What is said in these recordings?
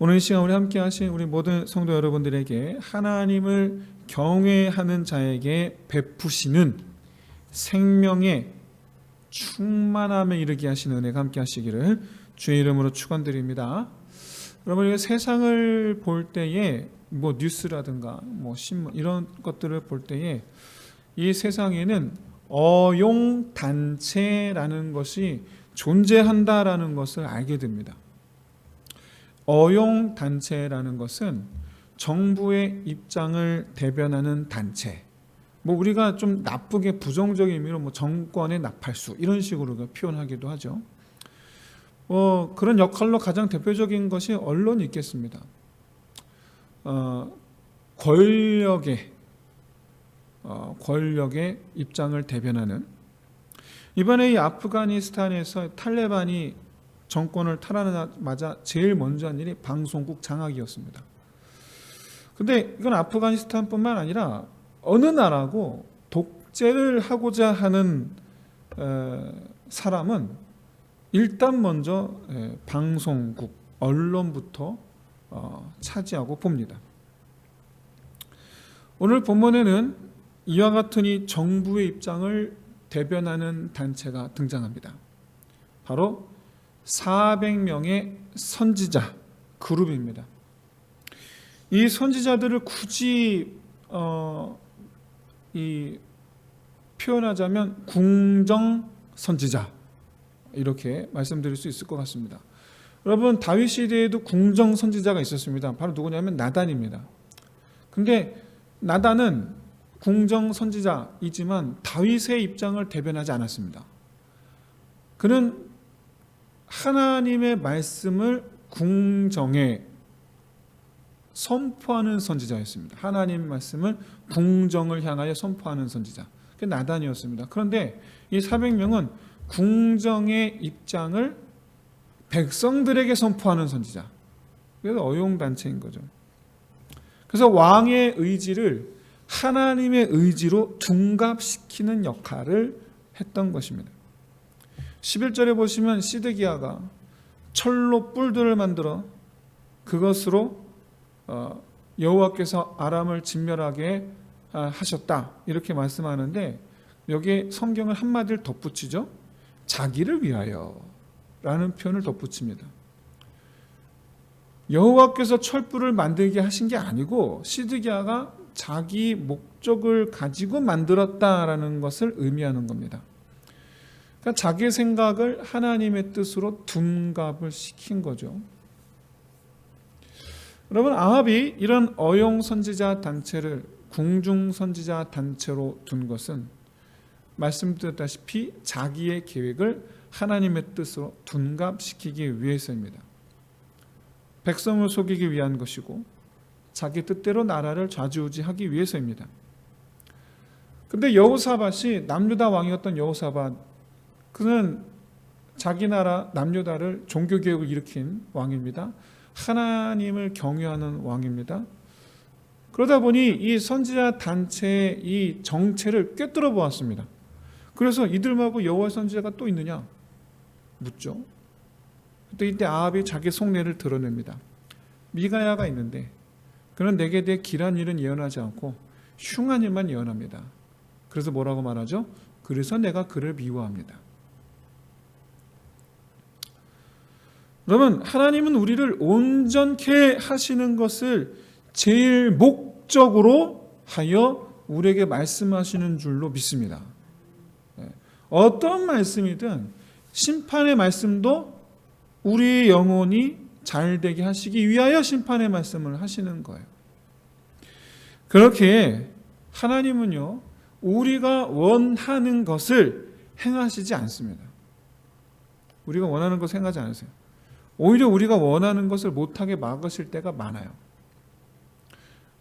오늘 이 시간 우리 함께 하신 우리 모든 성도 여러분들에게 하나님을 경외하는 자에게 베푸시는 생명의 충만함에 이르게 하시는 은혜가 함께 하시기를 주의 이름으로 축원드립니다. 여러분, 우리가 세상을 볼 때에 뉴스라든가 신문 이런 것들을 볼 때에 이 세상에는 어용 단체라는 것이 존재한다라는 것을 알게 됩니다. 어용 단체라는 것은 정부의 입장을 대변하는 단체. 우리가 좀 나쁘게 부정적인 의미로 정권의 나팔수 이런 식으로 표현하기도 하죠. 그런 역할로 가장 대표적인 것이 언론이 있겠습니다. 권력의 입장을 대변하는, 이번에 이 아프가니스탄에서 탈레반이 정권을 탈환하자마자 제일 먼저 한 일이 방송국 장악이었습니다. 근데 이건 아프가니스탄뿐만 아니라 어느 나라고 독재를 하고자 하는 사람은 일단 먼저 방송국, 언론부터 차지하고 봅니다. 오늘 본문에는 이와 같은 이 정부의 입장을 대변하는 단체가 등장합니다. 바로 400명의 선지자 그룹입니다. 이 선지자들을 굳이 표현하자면 궁정 선지자 이렇게 말씀드릴 수 있을 것 같습니다. 여러분, 다윗 시대에도 궁정 선지자가 있었습니다. 바로 누구냐면 나단입니다. 근데 나단은 궁정 선지자이지만 다윗의 입장을 대변하지 않았습니다. 그는 하나님의 말씀을 궁정에 선포하는 선지자였습니다. 하나님의 말씀을 궁정을 향하여 선포하는 선지자, 그게 나단이었습니다. 그런데 이 400명은 궁정의 입장을 백성들에게 선포하는 선지자, 그래서 어용단체인 거죠. 그래서 왕의 의지를 하나님의 의지로 둔갑시키는 역할을 했던 것입니다. 11절에 보시면 시드기야가 철로 뿔들을 만들어 그것으로 여호와께서 아람을 진멸하게 하셨다 이렇게 말씀하는데, 여기에 성경은 한마디를 덧붙이죠. 자기를 위하여 라는 표현을 덧붙입니다. 여호와께서 철불을 만들게 하신 게 아니고 시드기야가 자기 목적을 가지고 만들었다라는 것을 의미하는 겁니다. 그러니까 자기 생각을 하나님의 뜻으로 둔갑을 시킨 거죠. 여러분, 아합이 이런 어용 선지자 단체를 궁중 선지자 단체로 둔 것은 말씀드렸다시피 자기의 계획을 하나님의 뜻으로 둔갑시키기 위해서입니다. 백성을 속이기 위한 것이고 자기 뜻대로 나라를 좌지우지하기 위해서입니다. 그런데 여호사밧이 남유다 왕이었던 여호사밧, 그는 자기 나라 남유다를 종교개혁을 일으킨 왕입니다. 하나님을 경외하는 왕입니다. 그러다 보니 이 선지자 단체의 이 정체를 꿰뚫어 보았습니다. 그래서 이들 말고 여호와의 선지자가 또 있느냐 묻죠. 그때 이때 아합이 자기 속내를 드러냅니다. 미가야가 있는데 그는 내게 대해 길한 일은 예언하지 않고 흉한 일만 예언합니다. 그래서 뭐라고 말하죠? 그래서 내가 그를 미워합니다. 여러분, 하나님은 우리를 온전케 하시는 것을 제일 목적으로 하여 우리에게 말씀하시는 줄로 믿습니다. 어떤 말씀이든 심판의 말씀도 우리의 영혼이 잘되게 하시기 위하여 심판의 말씀을 하시는 거예요. 그렇게 하나님은요, 우리가 원하는 것을 행하시지 않습니다. 우리가 원하는 것을 행하지 않으세요. 오히려 우리가 원하는 것을 못하게 막으실 때가 많아요.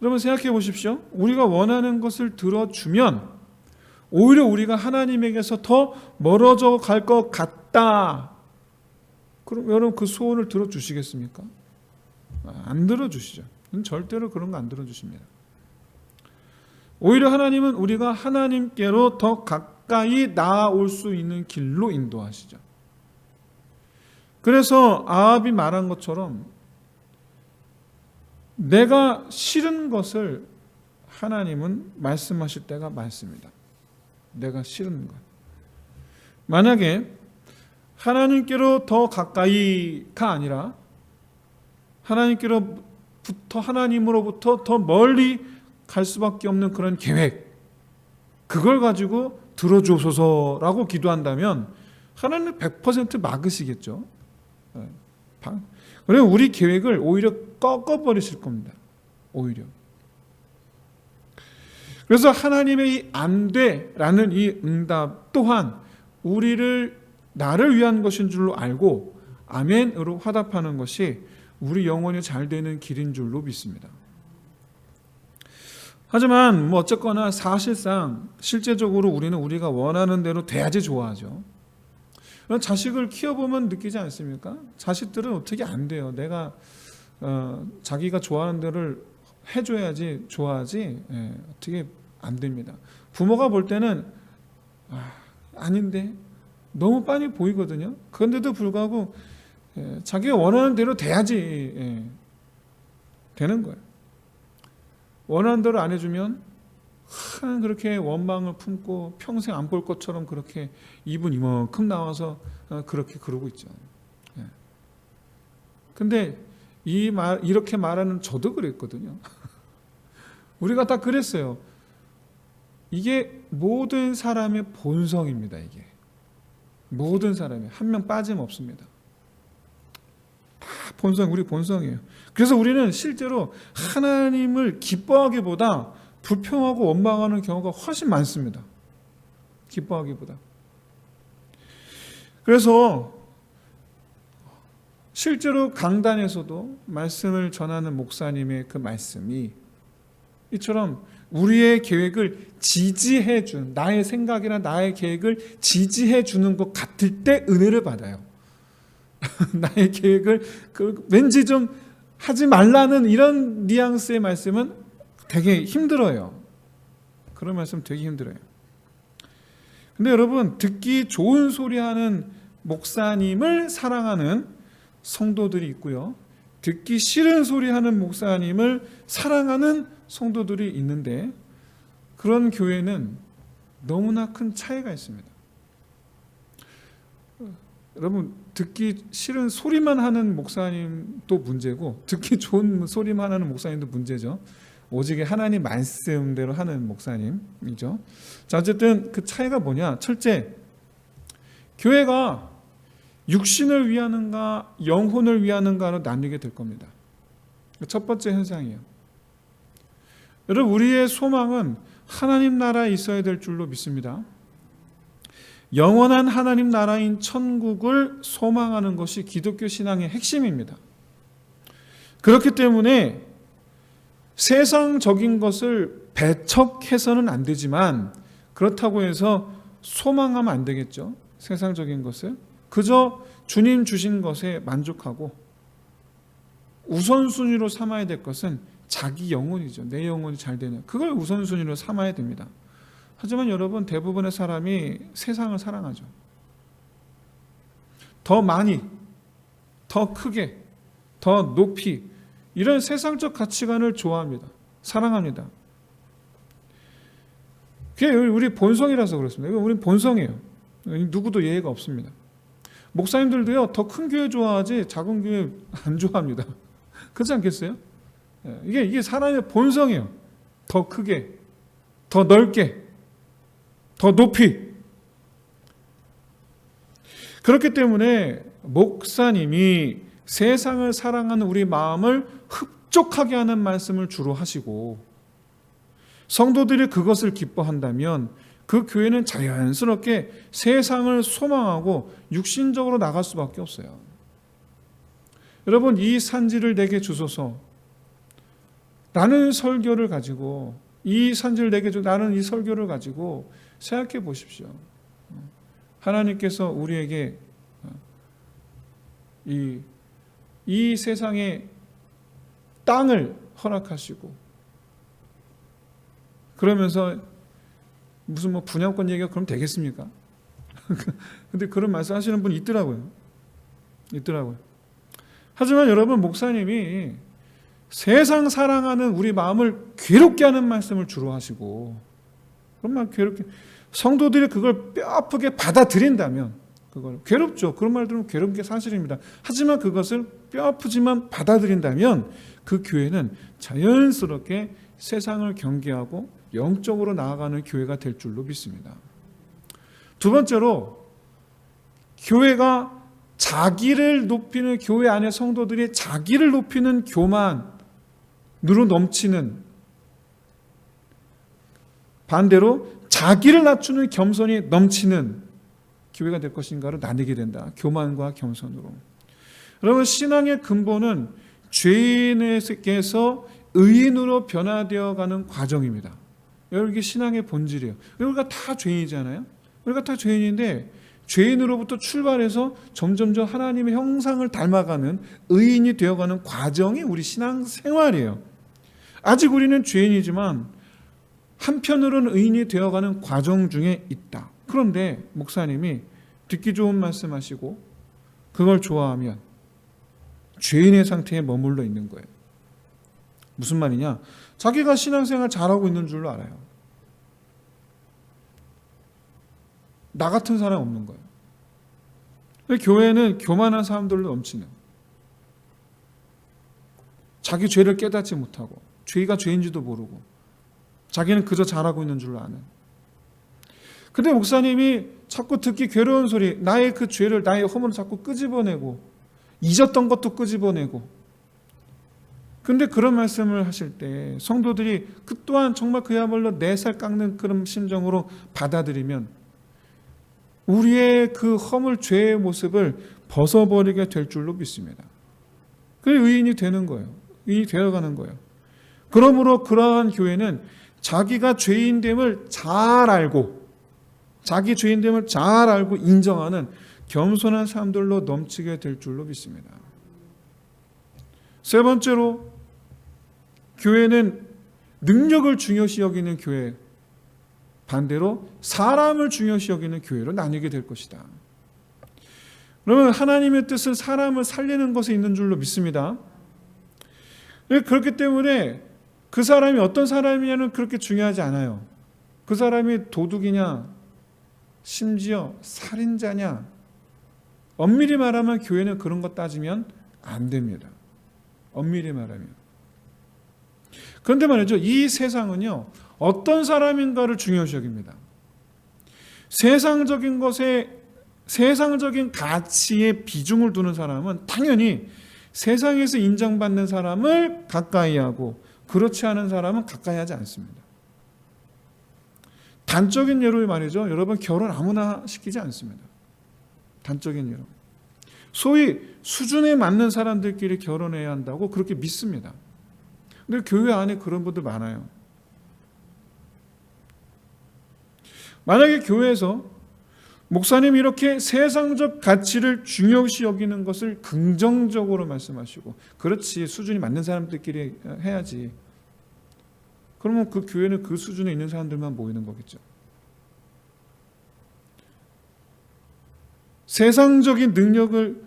여러분, 생각해 보십시오. 우리가 원하는 것을 들어주면 오히려 우리가 하나님에게서 더 멀어져 갈 것 같다. 그럼 여러분, 그 소원을 들어주시겠습니까? 안 들어주시죠. 절대로 그런 거 안 들어주십니다. 오히려 하나님은 우리가 하나님께로 더 가까이 나아올 수 있는 길로 인도하시죠. 그래서 아합이 말한 것처럼 내가 싫은 것을 하나님은 말씀하실 때가 많습니다. 내가 싫은 것. 만약에 하나님께로 더 가까이가 아니라 하나님으로부터 더 멀리 갈 수밖에 없는 그런 계획, 그걸 가지고 들어주소서라고 기도한다면 하나님은 100% 막으시겠죠. 그리고 우리 계획을 오히려 꺾어버리실 겁니다. 오히려. 그래서 하나님의 이 안 돼라는 이 응답 또한 나를 위한 것인 줄로 알고 아멘으로 화답하는 것이 우리 영혼이 잘 되는 길인 줄로 믿습니다. 하지만 어쨌거나 사실상 실제적으로 우리는 우리가 원하는 대로 돼야지 좋아하죠. 자식을 키워보면 느끼지 않습니까? 자식들은 어떻게 안 돼요. 내가 자기가 좋아하는 대로 해줘야지 좋아하지 어떻게 안 됩니다. 부모가 볼 때는 아닌데 너무 빤히 보이거든요. 그런데도 불구하고 자기가 원하는 대로 돼야지 되는 거예요. 원하는 대로 안 해주면 그렇게 원망을 품고 평생 안 볼 것처럼 그렇게 입은 이만큼 나와서 그렇게 그러고 있죠. 근데 이렇게 말하는 저도 그랬거든요. 우리가 다 그랬어요. 이게 모든 사람의 본성입니다. 이게 모든 사람이 한 명 빠짐없습니다. 다 우리 본성이에요. 그래서 우리는 실제로 하나님을 기뻐하기보다 불평하고 원망하는 경우가 훨씬 많습니다. 기뻐하기보다. 그래서 실제로 강단에서도 말씀을 전하는 목사님의 그 말씀이 이처럼 우리의 계획을 지지해 준, 나의 생각이나 나의 계획을 지지해 주는 것 같을 때 은혜를 받아요. 나의 계획을 왠지 좀 하지 말라는 이런 뉘앙스의 말씀은 되게 힘들어요. 그런 말씀 되게 힘들어요. 근데 여러분, 듣기 좋은 소리 하는 목사님을 사랑하는 성도들이 있고요. 듣기 싫은 소리 하는 목사님을 사랑하는 성도들이 있는데 그런 교회는 너무나 큰 차이가 있습니다. 여러분, 듣기 싫은 소리만 하는 목사님도 문제고 듣기 좋은 소리만 하는 목사님도 문제죠. 오직 하나님 말씀대로 하는 목사님이죠. 자, 어쨌든 그 차이가 뭐냐? 첫째, 교회가 육신을 위하는가 영혼을 위하는가로 나뉘게 될 겁니다. 첫 번째 현상이에요. 여러분, 우리의 소망은 하나님 나라에 있어야 될 줄로 믿습니다. 영원한 하나님 나라인 천국을 소망하는 것이 기독교 신앙의 핵심입니다. 그렇기 때문에 세상적인 것을 배척해서는 안 되지만 그렇다고 해서 소망하면 안 되겠죠. 세상적인 것을 그저 주님 주신 것에 만족하고 우선순위로 삼아야 될 것은 자기 영혼이죠. 내 영혼이 잘 되는 그걸 우선순위로 삼아야 됩니다. 하지만 여러분, 대부분의 사람이 세상을 사랑하죠. 더 많이, 더 크게, 더 높이 이런 세상적 가치관을 좋아합니다. 사랑합니다. 그게 우리 본성이라서 그렇습니다. 이거 우리 본성이에요. 누구도 예외가 없습니다. 목사님들도요, 더 큰 교회 좋아하지 작은 교회 안 좋아합니다. 그렇지 않겠어요? 이게 사람의 본성이에요. 더 크게, 더 넓게, 더 높이. 그렇기 때문에 목사님이 세상을 사랑하는 우리 마음을 흡족하게 하는 말씀을 주로 하시고 성도들이 그것을 기뻐한다면 그 교회는 자연스럽게 세상을 소망하고 육신적으로 나갈 수밖에 없어요. 여러분, 이 산지를 내게 주소서 라는 설교를 가지고 나는 이 설교를 가지고 생각해 보십시오. 하나님께서 우리에게 이 세상의 땅을 허락하시고 그러면서 무슨 분양권 얘기가 그럼 되겠습니까? 근데 그런 말씀 하시는 분이 있더라고요. 하지만 여러분, 목사님이 세상 사랑하는 우리 마음을 괴롭게 하는 말씀을 주로 하시고, 그런 말 괴롭게, 성도들이 그걸 뼈아프게 받아들인다면, 그걸 괴롭죠. 그런 말 들으면 괴로운 게 사실입니다. 하지만 그것을 뼈아프지만 받아들인다면 그 교회는 자연스럽게 세상을 경계하고 영적으로 나아가는 교회가 될 줄로 믿습니다. 두 번째로, 교회가 자기를 높이는, 교회 안의 성도들이 자기를 높이는 교만으로 넘치는, 반대로 자기를 낮추는 겸손이 넘치는 교회가 될 것인가를 나뉘게 된다. 교만과 겸손으로. 여러분, 신앙의 근본은 죄인에게서 의인으로 변화되어 가는 과정입니다. 여기 신앙의 본질이에요. 우리가 다 죄인이잖아요. 우리가 다 죄인인데 죄인으로부터 출발해서 점점점 하나님의 형상을 닮아가는 의인이 되어가는 과정이 우리 신앙 생활이에요. 아직 우리는 죄인이지만 한편으로는 의인이 되어가는 과정 중에 있다. 그런데 목사님이 듣기 좋은 말씀하시고 그걸 좋아하면 죄인의 상태에 머물러 있는 거예요. 무슨 말이냐? 자기가 신앙생활 잘하고 있는 줄로 알아요. 나 같은 사람 없는 거예요. 교회는 교만한 사람들로 넘치는, 자기 죄를 깨닫지 못하고 죄가 죄인지도 모르고 자기는 그저 잘하고 있는 줄로 아는. 근데 목사님이 자꾸 듣기 괴로운 소리, 나의 그 죄를, 나의 허물을 자꾸 끄집어내고 잊었던 것도 끄집어내고, 근데 그런 말씀을 하실 때 성도들이 그 또한 정말 그야말로 내 살 깎는 그런 심정으로 받아들이면 우리의 그 허물, 죄의 모습을 벗어버리게 될 줄로 믿습니다. 그게 의인이 되는 거예요. 의인이 되어가는 거예요. 그러므로 그러한 교회는 자기가 죄인됨을 잘 알고, 자기 죄인됨을 잘 알고 인정하는 겸손한 사람들로 넘치게 될 줄로 믿습니다. 세 번째로, 교회는 능력을 중요시 여기는 교회, 반대로 사람을 중요시 여기는 교회로 나뉘게 될 것이다. 그러면 하나님의 뜻은 사람을 살리는 것에 있는 줄로 믿습니다. 그렇기 때문에 그 사람이 어떤 사람이냐는 그렇게 중요하지 않아요. 그 사람이 도둑이냐, 심지어 살인자냐, 엄밀히 말하면 교회는 그런 거 따지면 안 됩니다. 엄밀히 말하면. 그런데 말이죠, 이 세상은요, 어떤 사람인가를 중요시 여깁니다. 세상적인 것에, 세상적인 가치에 비중을 두는 사람은 당연히 세상에서 인정받는 사람을 가까이 하고, 그렇지 않은 사람은 가까이 하지 않습니다. 단적인 예로 말이죠, 여러분, 결혼 아무나 시키지 않습니다. 단적인 예로, 소위 수준에 맞는 사람들끼리 결혼해야 한다고 그렇게 믿습니다. 근데 교회 안에 그런 분들 많아요. 만약에 교회에서 목사님이 이렇게 세상적 가치를 중요시 여기는 것을 긍정적으로 말씀하시고, 그렇지, 수준이 맞는 사람들끼리 해야지, 그러면 그 교회는 그 수준에 있는 사람들만 모이는 거겠죠. 세상적인 능력을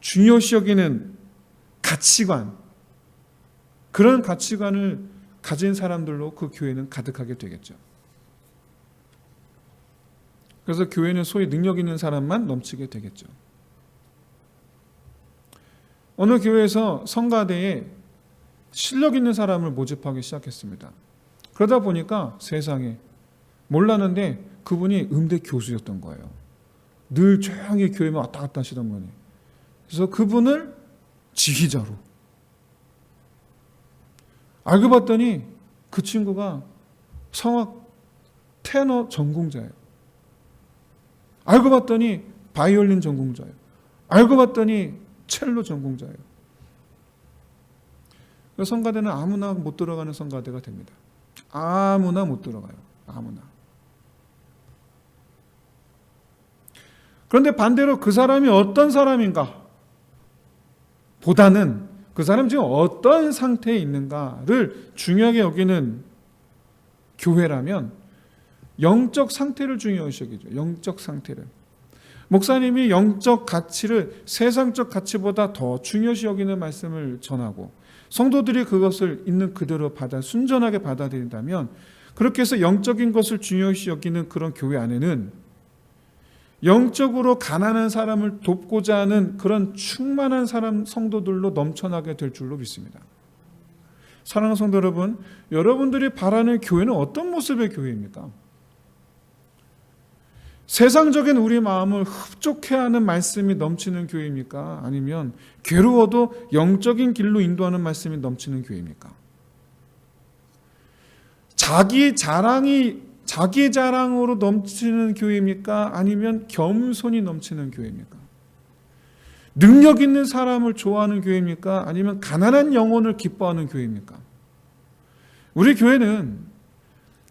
중요시 여기는 가치관, 그런 가치관을 가진 사람들로 그 교회는 가득하게 되겠죠. 그래서 교회는 소위 능력 있는 사람만 넘치게 되겠죠. 어느 교회에서 성가대에 실력 있는 사람을 모집하기 시작했습니다. 그러다 보니까 세상에 몰랐는데 그분이 음대 교수였던 거예요. 늘 조용히 교회만 왔다 갔다 하시던 분이. 그래서 그분을 지휘자로. 알고 봤더니 그 친구가 성악 테너 전공자예요. 알고 봤더니 바이올린 전공자예요. 알고 봤더니 첼로 전공자예요. 성가대는 아무나 못 들어가는 성가대가 됩니다. 아무나 못 들어가요. 아무나. 그런데 반대로 그 사람이 어떤 사람인가 보다는 그 사람이 지금 어떤 상태에 있는가를 중요하게 여기는 교회라면 영적 상태를 중요시 여기죠. 영적 상태를. 목사님이 영적 가치를 세상적 가치보다 더 중요시 여기는 말씀을 전하고, 성도들이 그것을 있는 그대로 순전하게 받아들인다면, 그렇게 해서 영적인 것을 중요시 여기는 그런 교회 안에는 영적으로 가난한 사람을 돕고자 하는 그런 충만한 성도들로 넘쳐나게 될 줄로 믿습니다. 사랑하는 성도 여러분, 여러분들이 바라는 교회는 어떤 모습의 교회입니까? 세상적인 우리 마음을 흡족해하는 말씀이 넘치는 교회입니까? 아니면 괴로워도 영적인 길로 인도하는 말씀이 넘치는 교회입니까? 자기 자랑으로 넘치는 교회입니까? 아니면 겸손이 넘치는 교회입니까? 능력 있는 사람을 좋아하는 교회입니까? 아니면 가난한 영혼을 기뻐하는 교회입니까? 우리 교회는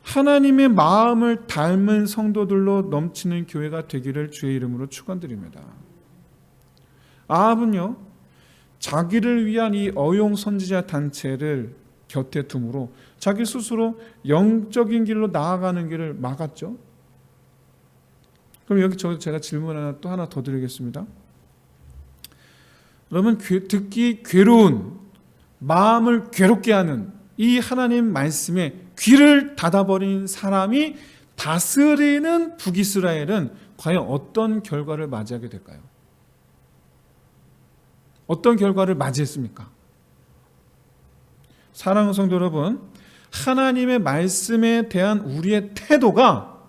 하나님의 마음을 닮은 성도들로 넘치는 교회가 되기를 주의 이름으로 축원드립니다. 아합은요, 자기를 위한 이 어용 선지자 단체를 곁에 둠으로 자기 스스로 영적인 길로 나아가는 길을 막았죠. 그럼 여기 제가 질문 또 하나 더 드리겠습니다. 여러분, 듣기 괴로운, 마음을 괴롭게 하는 이 하나님 말씀에 귀를 닫아버린 사람이 다스리는 북이스라엘은 과연 어떤 결과를 맞이하게 될까요? 어떤 결과를 맞이했습니까? 사랑하는 성도 여러분, 하나님의 말씀에 대한 우리의 태도가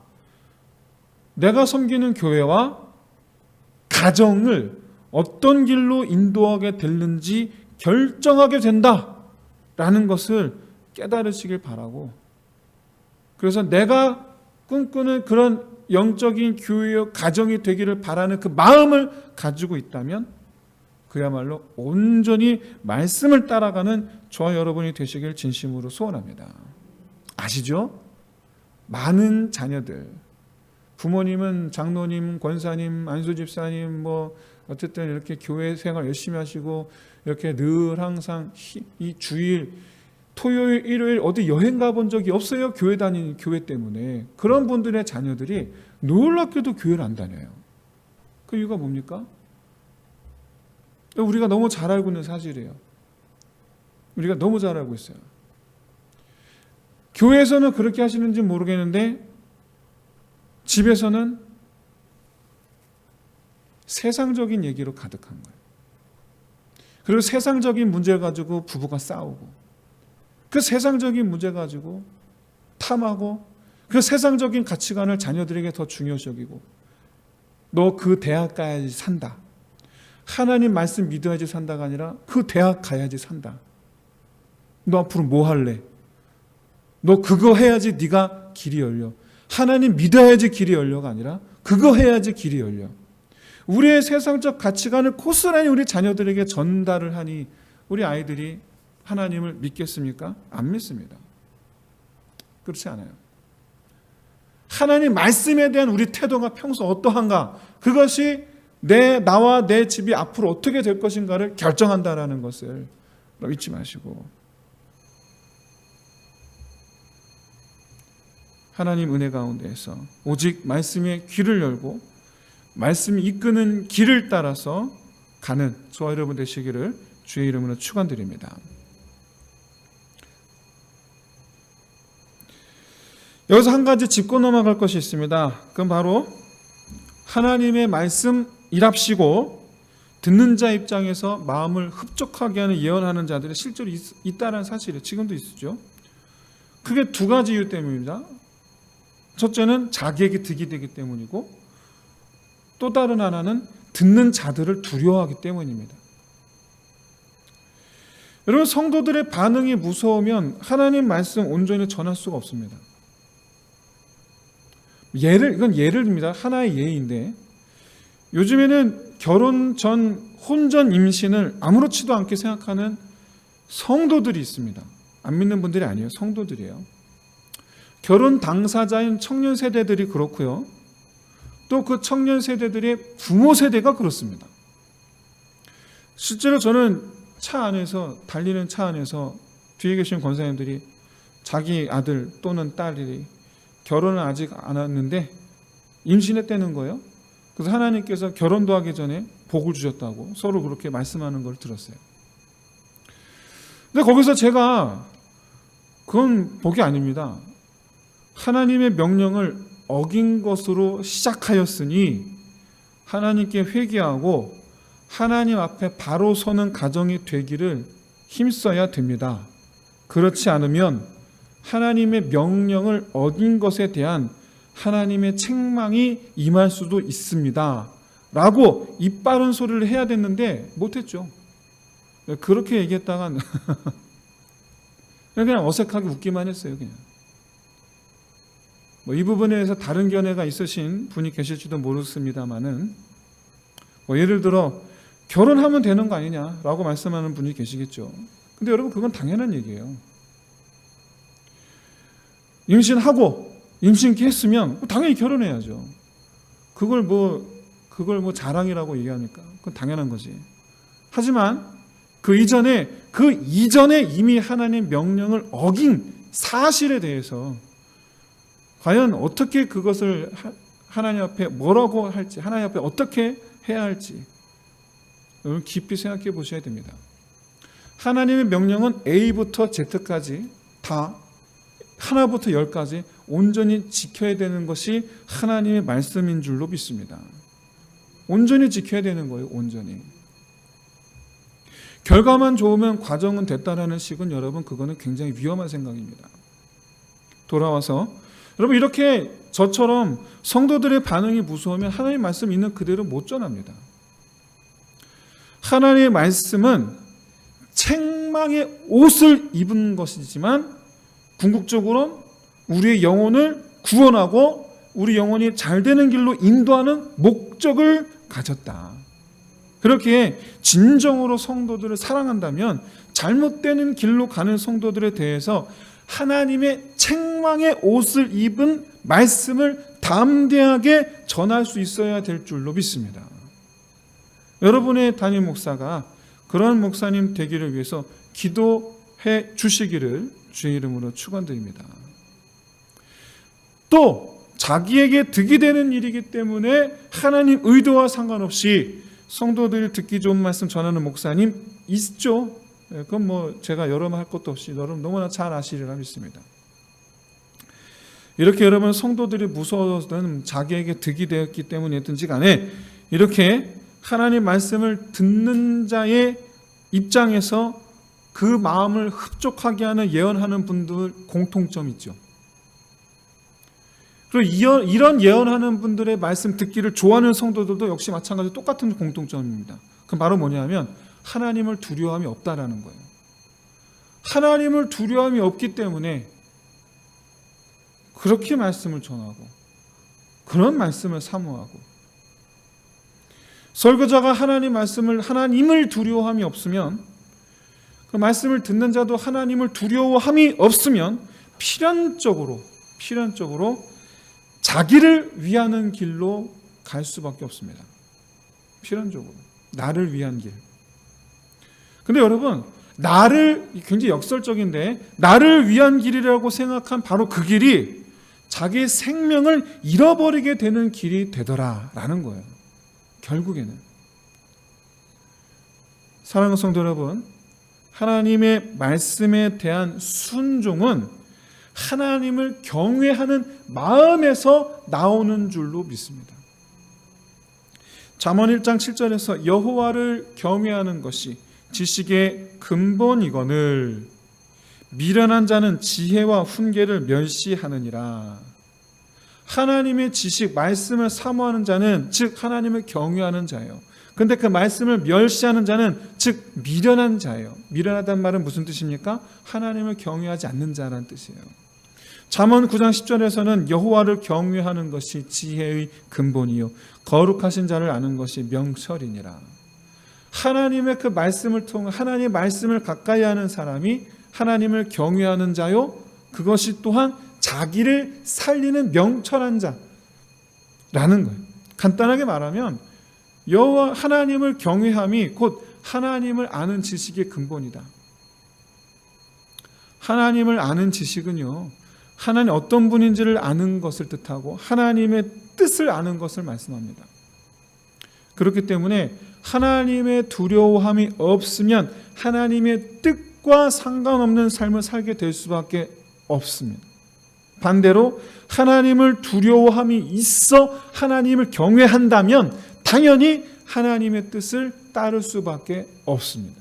내가 섬기는 교회와 가정을 어떤 길로 인도하게 됐는지 결정하게 된다라는 것을 깨달으시길 바라고, 그래서 내가 꿈꾸는 그런 영적인 교회와 가정이 되기를 바라는 그 마음을 가지고 있다면 그야말로 온전히 말씀을 따라가는 저와 여러분이 되시길 진심으로 소원합니다. 아시죠? 많은 자녀들, 부모님은 장로님, 권사님, 안수집사님, 어쨌든 이렇게 교회 생활 열심히 하시고 이렇게 늘 항상 이 주일, 토요일, 일요일 어디 여행 가본 적이 없어요. 교회 때문에. 그런 분들의 자녀들이 놀랍게도 교회를 안 다녀요. 그 이유가 뭡니까? 우리가 너무 잘 알고 있는 사실이에요. 우리가 너무 잘 알고 있어요. 교회에서는 그렇게 하시는지 모르겠는데 집에서는 세상적인 얘기로 가득한 거예요. 그리고 세상적인 문제를 가지고 부부가 싸우고, 그 세상적인 문제 가지고 탐하고, 그 세상적인 가치관을 자녀들에게 더 중요시 여기고, 너 그 대학 가야지 산다, 하나님 말씀 믿어야지 산다가 아니라 그 대학 가야지 산다, 너 앞으로 뭐 할래, 너 그거 해야지 네가 길이 열려, 하나님 믿어야지 길이 열려가 아니라 그거 해야지 길이 열려. 우리의 세상적 가치관을 고스란히 우리 자녀들에게 전달을 하니 우리 아이들이 하나님을 믿겠습니까? 안 믿습니다. 그렇지 않아요. 하나님 말씀에 대한 우리 태도가 평소 어떠한가, 그것이 나와 내 집이 앞으로 어떻게 될 것인가를 결정한다라는 것을 잊지 마시고, 하나님 은혜 가운데에서 오직 말씀에 귀를 열고 말씀이 이끄는 길을 따라서 가는 저와 여러분 되시기를 주의 이름으로 축원드립니다. 여기서 한 가지 짚고 넘어갈 것이 있습니다. 그건 바로 하나님의 말씀 일합시고 듣는 자 입장에서 마음을 흡족하게 하는 예언하는 자들이 실제로 있다는 사실이 지금도 있죠. 크게 두 가지 이유 때문입니다. 첫째는 자기에게 득이 되기 때문이고, 또 다른 하나는 듣는 자들을 두려워하기 때문입니다. 여러분, 성도들의 반응이 무서우면 하나님 말씀 온전히 전할 수가 없습니다. 이건 예를 듭니다. 하나의 예인데, 요즘에는 결혼 전 혼전 임신을 아무렇지도 않게 생각하는 성도들이 있습니다. 안 믿는 분들이 아니에요. 성도들이에요. 결혼 당사자인 청년 세대들이 그렇고요. 또 그 청년 세대들의 부모 세대가 그렇습니다. 실제로 저는 달리는 차 안에서 뒤에 계신 권사님들이 자기 아들 또는 딸이 결혼을 아직 안 했는데 임신했다는 거예요. 그래서 하나님께서 결혼도 하기 전에 복을 주셨다고 서로 그렇게 말씀하는 걸 들었어요. 근데 거기서 제가 그건 복이 아닙니다. 하나님의 명령을 어긴 것으로 시작하였으니 하나님께 회개하고 하나님 앞에 바로 서는 가정이 되기를 힘써야 됩니다. 그렇지 않으면 하나님의 명령을 어긴 것에 대한 하나님의 책망이 임할 수도 있습니다. 라고 입 바른 소리를 해야 됐는데 못했죠. 그렇게 얘기했다간 그냥 어색하게 웃기만 했어요. 그냥. 이 부분에 대해서 다른 견해가 있으신 분이 계실지도 모르겠습니다만은 예를 들어 결혼하면 되는 거 아니냐라고 말씀하는 분이 계시겠죠. 근데 여러분 그건 당연한 얘기예요. 임신하고 임신기 했으면 당연히 결혼해야죠. 그걸 뭐 자랑이라고 얘기하니까 그건 당연한 거지. 하지만 그 이전에 이미 하나님 명령을 어긴 사실에 대해서 과연 어떻게 그것을 하나님 앞에 뭐라고 할지, 하나님 앞에 어떻게 해야 할지 여러분 깊이 생각해 보셔야 됩니다. 하나님의 명령은 A부터 Z까지 다 하나부터 열까지 온전히 지켜야 되는 것이 하나님의 말씀인 줄로 믿습니다. 온전히 지켜야 되는 거예요. 온전히. 결과만 좋으면 과정은 됐다라는 식은 여러분 그거는 굉장히 위험한 생각입니다. 돌아와서 여러분 이렇게 저처럼 성도들의 반응이 무서우면 하나님의 말씀 있는 그대로 못 전합니다. 하나님의 말씀은 책망의 옷을 입은 것이지만 궁극적으로 우리의 영혼을 구원하고 우리 영혼이 잘 되는 길로 인도하는 목적을 가졌다. 그렇게 진정으로 성도들을 사랑한다면 잘못되는 길로 가는 성도들에 대해서 하나님의 책망의 옷을 입은 말씀을 담대하게 전할 수 있어야 될 줄로 믿습니다. 여러분의 담임 목사가 그런 목사님 되기를 위해서 기도해 주시기를 주의 이름으로 축원드립니다. 또 자기에게 득이 되는 일이기 때문에 하나님 의도와 상관없이 성도들이 듣기 좋은 말씀 전하는 목사님 있죠. 그건 뭐 제가 여러 말 할 것도 없이 여러분 너무나 잘 아시리라 믿습니다. 이렇게 여러분 성도들이 무서워서든 자기에게 득이 되었기 때문이든지 간에 이렇게 하나님 말씀을 듣는 자의 입장에서 그 마음을 흡족하게 하는 예언하는 분들 공통점이 있죠. 그리고 이런 예언하는 분들의 말씀 듣기를 좋아하는 성도들도 역시 마찬가지로 똑같은 공통점입니다. 그건 바로 뭐냐면 하나님을 두려움이 없다라는 거예요. 하나님을 두려움이 없기 때문에 그렇게 말씀을 전하고 그런 말씀을 사모하고 설교자가 하나님을 두려워함이 없으면 그 말씀을 듣는 자도 하나님을 두려워함이 없으면 필연적으로 자기를 위하는 길로 갈 수밖에 없습니다. 필연적으로 나를 위한 길. 근데 여러분 굉장히 역설적인데 나를 위한 길이라고 생각한 바로 그 길이 자기의 생명을 잃어버리게 되는 길이 되더라라는 거예요. 결국에는 사랑하는 성도 여러분, 하나님의 말씀에 대한 순종은 하나님을 경외하는 마음에서 나오는 줄로 믿습니다. 잠언 1장 7절에서 여호와를 경외하는 것이 지식의 근본이거늘 미련한 자는 지혜와 훈계를 멸시하느니라. 하나님의 지식, 말씀을 사모하는 자는 즉 하나님을 경외하는 자예요. 그런데 그 말씀을 멸시하는 자는 즉 미련한 자예요. 미련하다는 말은 무슨 뜻입니까? 하나님을 경외하지 않는 자라는 뜻이에요. 잠언 9장 10절에서는 여호와를 경외하는 것이 지혜의 근본이요 거룩하신 자를 아는 것이 명철이니라. 하나님의 그 말씀을 통해 하나님의 말씀을 가까이 하는 사람이 하나님을 경외하는 자요 그것이 또한 자기를 살리는 명철한 자라는 거예요. 간단하게 말하면 여호와 하나님을 경외함이 곧 하나님을 아는 지식의 근본이다. 하나님을 아는 지식은요 하나님 어떤 분인지를 아는 것을 뜻하고 하나님의 뜻을 아는 것을 말씀합니다. 그렇기 때문에 하나님의 두려움이 없으면 하나님의 뜻과 상관없는 삶을 살게 될 수밖에 없습니다. 반대로 하나님을 두려워함이 있어 하나님을 경외한다면 당연히 하나님의 뜻을 따를 수밖에 없습니다.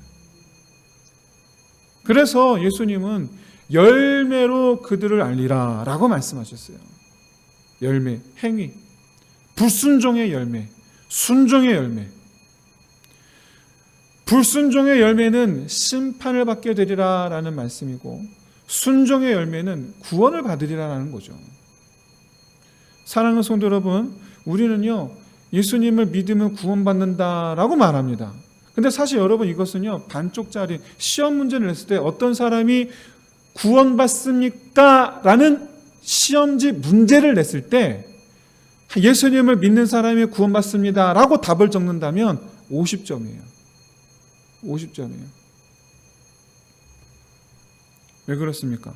그래서 예수님은 열매로 그들을 알리라 라고 말씀하셨어요. 열매, 행위, 불순종의 열매, 순종의 열매. 불순종의 열매는 심판을 받게 되리라 라는 말씀이고, 순종의 열매는 구원을 받으리라는 거죠. 사랑하는 성도 여러분, 우리는요 예수님을 믿으면 구원받는다라고 말합니다. 근데 사실 여러분 이것은요 반쪽짜리 시험 문제를 냈을 때 어떤 사람이 구원받습니까? 라는 시험지 문제를 냈을 때 예수님을 믿는 사람이 구원받습니다 라고 답을 적는다면 50점이에요. 50점이에요. 왜 그렇습니까?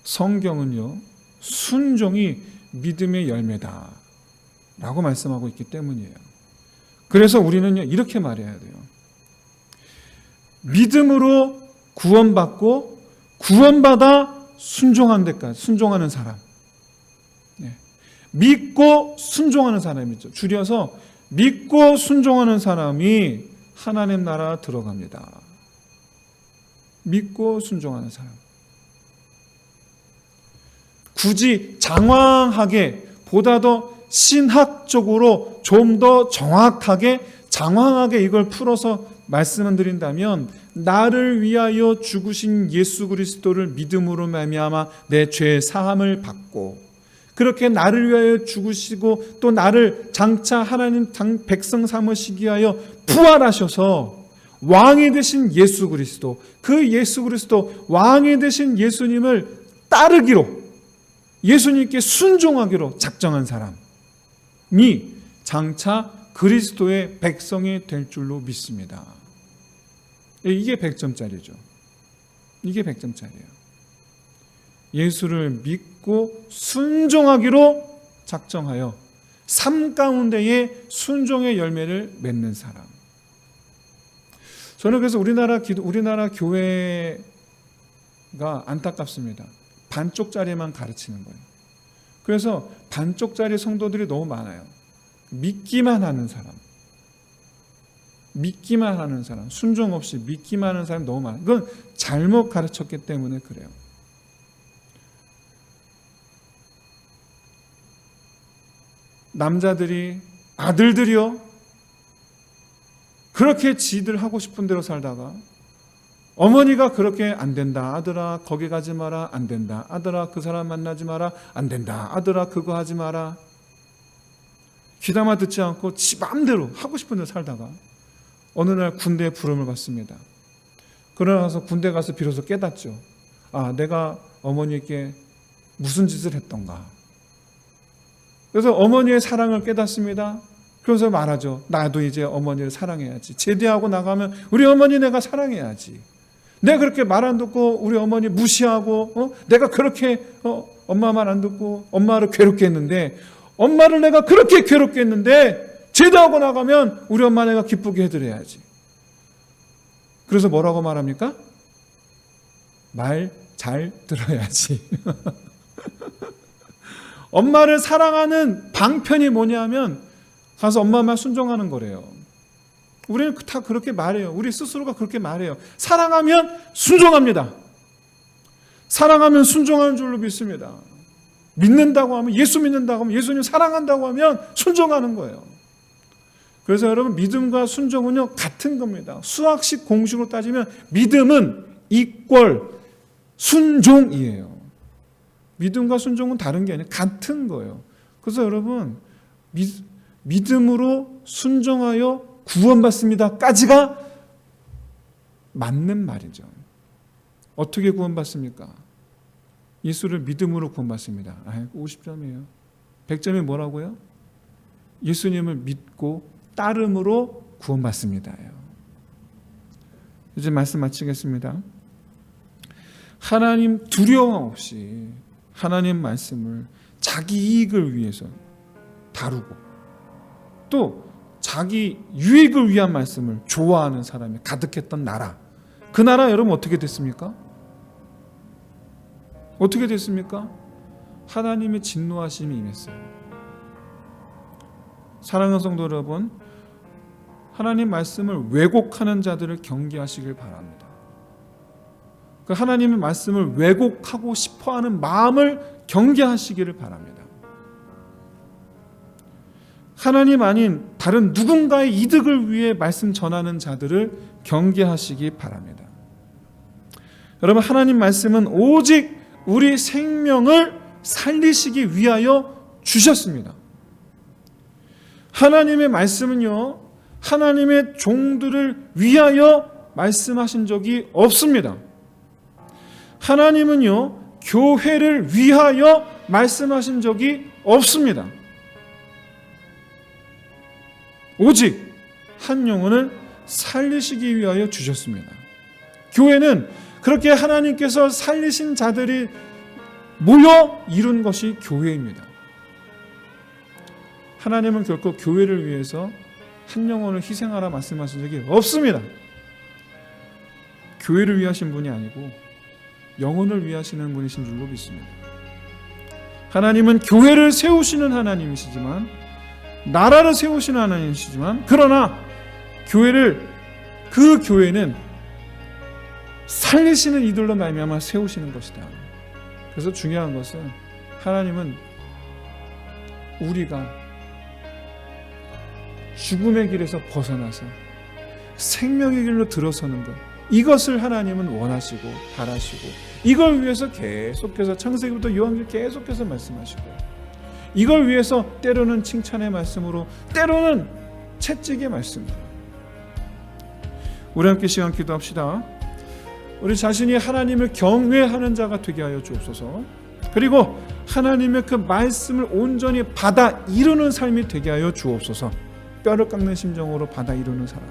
성경은요 순종이 믿음의 열매다 라고 말씀하고 있기 때문이에요. 그래서 우리는요 이렇게 말해야 돼요. 믿음으로 구원받고 구원받아 순종한 데까지 순종하는 사람, 믿고 순종하는 사람이죠. 줄여서 믿고 순종하는 사람이 하나님 나라 들어갑니다. 믿고 순종하는 사람. 굳이 장황하게 보다 더 신학적으로 좀 더 정확하게 장황하게 이걸 풀어서 말씀을 드린다면 나를 위하여 죽으신 예수 그리스도를 믿음으로 말미암아 내 죄 사함을 받고 그렇게 나를 위하여 죽으시고 또 나를 장차 하나님 백성 삼으시기 위하여 부활하셔서 왕이 되신 예수 그리스도, 그 예수 그리스도 왕이 되신 예수님을 따르기로, 예수님께 순종하기로 작정한 사람이 장차 그리스도의 백성이 될 줄로 믿습니다. 이게 100점짜리죠. 이게 100점짜리예요. 예수를 믿고 순종하기로 작정하여 삶 가운데에 순종의 열매를 맺는 사람. 저는 그래서 우리나라 교회가 안타깝습니다. 반쪽짜리만 가르치는 거예요. 그래서 반쪽짜리 성도들이 너무 많아요. 믿기만 하는 사람, 믿기만 하는 사람, 순종 없이 믿기만 하는 사람이 너무 많아요. 그건 잘못 가르쳤기 때문에 그래요. 남자들이, 아들들이요, 그렇게 지들 하고 싶은 대로 살다가 어머니가 그렇게 안 된다 아들아 거기 가지 마라, 안 된다 아들아 그 사람 만나지 마라, 안 된다 아들아 그거 하지 마라, 귀담아 듣지 않고 지 마음대로 하고 싶은 대로 살다가 어느 날 군대에 부름을 받습니다. 그러고 나서 군대 가서 비로소 깨닫죠. 아, 내가 어머니께 무슨 짓을 했던가. 그래서 어머니의 사랑을 깨닫습니다. 그래서 말하죠. 나도 이제 어머니를 사랑해야지. 제대하고 나가면 우리 어머니 내가 사랑해야지. 내가 그렇게 말 안 듣고 우리 어머니 무시하고 내가 그렇게 엄마 말 안 듣고 엄마를 괴롭게 했는데, 엄마를 내가 그렇게 괴롭게 했는데 제대하고 나가면 우리 엄마 내가 기쁘게 해드려야지. 그래서 뭐라고 말합니까? 말 잘 들어야지. 엄마를 사랑하는 방편이 뭐냐면 가서 엄마 말 순종하는 거래요. 우리는 다 그렇게 말해요. 우리 스스로가 그렇게 말해요. 사랑하면 순종합니다. 사랑하면 순종하는 줄로 믿습니다. 믿는다고 하면, 예수 믿는다고 하면, 예수님 사랑한다고 하면 순종하는 거예요. 그래서 여러분, 믿음과 순종은요 같은 겁니다. 수학식 공식으로 따지면 믿음은 이퀄 순종이에요. 믿음과 순종은 다른 게 아니라 같은 거예요. 그래서 여러분, 믿음으로 순종하여 구원받습니다까지가 맞는 말이죠. 어떻게 구원받습니까? 예수를 믿음으로 구원받습니다. 50점이에요. 100점이 뭐라고요? 예수님을 믿고 따름으로 구원받습니다예요. 이제 말씀 마치겠습니다. 하나님 두려움 없이 하나님 말씀을 자기 이익을 위해서 다루고 또 자기 유익을 위한 말씀을 좋아하는 사람이 가득했던 나라, 그 나라 여러분 어떻게 됐습니까? 어떻게 됐습니까? 하나님의 진노하심이 임했어요. 사랑하는 성도 여러분, 하나님 말씀을 왜곡하는 자들을 경계하시길 바랍니다. 그 하나님의 말씀을 왜곡하고 싶어하는 마음을 경계하시기를 바랍니다. 하나님 아닌 다른 누군가의 이득을 위해 말씀 전하는 자들을 경계하시기 바랍니다. 여러분, 하나님 말씀은 오직 우리 생명을 살리시기 위하여 주셨습니다. 하나님의 말씀은요, 하나님의 종들을 위하여 말씀하신 적이 없습니다. 하나님은요, 교회를 위하여 말씀하신 적이 없습니다. 오직 한 영혼을 살리시기 위하여 주셨습니다. 교회는 그렇게 하나님께서 살리신 자들이 모여 이룬 것이 교회입니다. 하나님은 결코 교회를 위해서 한 영혼을 희생하라 말씀하신 적이 없습니다. 교회를 위하신 분이 아니고 영혼을 위하시는 분이신 줄로 믿습니다. 하나님은 교회를 세우시는 하나님이시지만, 나라를 세우시는 하나님이시지만, 그러나 그 교회는 살리시는 이들로 말미암아 세우시는 것이다. 그래서 중요한 것은 하나님은 우리가 죽음의 길에서 벗어나서 생명의 길로 들어서는 것, 이것을 하나님은 원하시고 바라시고, 이걸 위해서 계속해서 창세기부터 요한계시록 계속해서 말씀하시고, 이걸 위해서 때로는 칭찬의 말씀으로, 때로는 채찍의 말씀으로. 우리 함께 시간 기도합시다. 우리 자신이 하나님을 경외하는 자가 되게 하여 주옵소서. 그리고 하나님의 그 말씀을 온전히 받아 이루는 삶이 되게 하여 주옵소서. 뼈를 깎는 심정으로 받아 이루는 사람.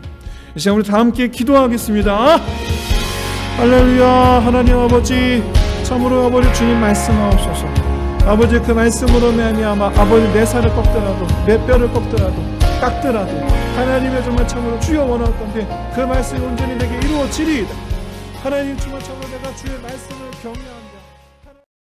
이 시간 우리 다 함께 기도하겠습니다. 할렐루야. 하나님 아버지, 참으로 아버지 주님 말씀하옵소서. 아버지, 그 말씀으로 말미암아 아버지 내 살을 꺾더라도, 내 뼈를 꺾더라도, 깎더라도 하나님의 정말 참으로 주여 원하건대 그 말씀이 온전히 내게 이루어지리이다. 하나님 정말 참으로 내가 주의 말씀을 경외하며